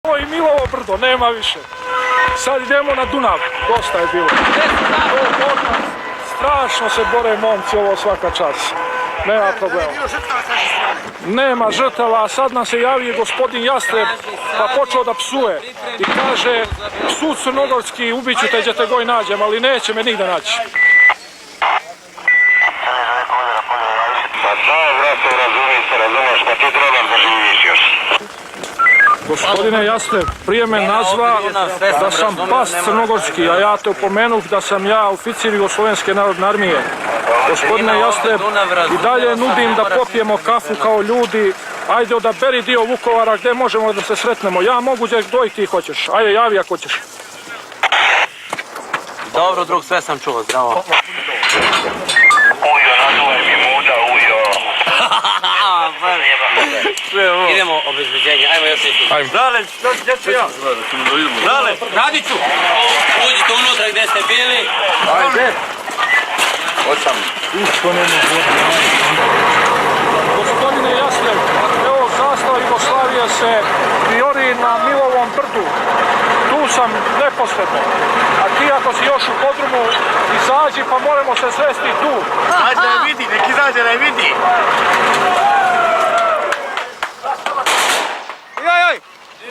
Ovo i Milovo brdo, nema više. Sad idemo na Dunav, dosta je bilo. Strašno se bore momci, ovo svaka čast. Nema problema. Nema žrtava, a sad nam se javio gospodin Jastreb, pa počeo da psuje. I kaže, psu crnogorski, ubiću te gdje te goj nađem, ali neće me nigde naći. Pa da, vrate, razumiješ, pa ti trebam da živiš još. Gospodine Jastreb, prije me nazva da sam pas crnogorski, a ja te opomenuh da sam ja oficir Jugoslovenske narodne armije. Gospodine Jastreb, i dalje nudim da popijemo kafu kao ljudi. Ajde, odaberi dio Vukovara gdje možemo da se sretnemo. Ja mogu gdje i ti hoćeš. Ajde, javi ako hoćeš. Dobro, drug, sve sam čuo, zdravo. Ujo, naduvaj mi muda, ujo. Idemo obezbeđenje, ajmo još nešto. Ajmo. Dale, gdje ću ja? Dale, Radiću, uđite unutra gdje ste bili. Ajde. Osam. Gospodine Jastreb, evo zastava Jugoslavije se vijori na Milovom brdu. Tu sam neposredno. A ti ako si još u podrumu, izađi pa moramo se sresti tu. ajde da je vidi, nek izađe da je vidi. Joj!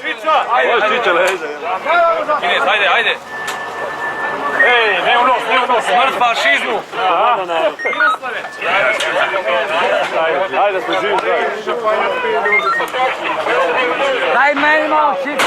Švica! Ajde, Čiče, leze. Ines, ajde. Ej, ne u nos. Smrt fašizmu. Ajde, se živi. Daj meni malo čip.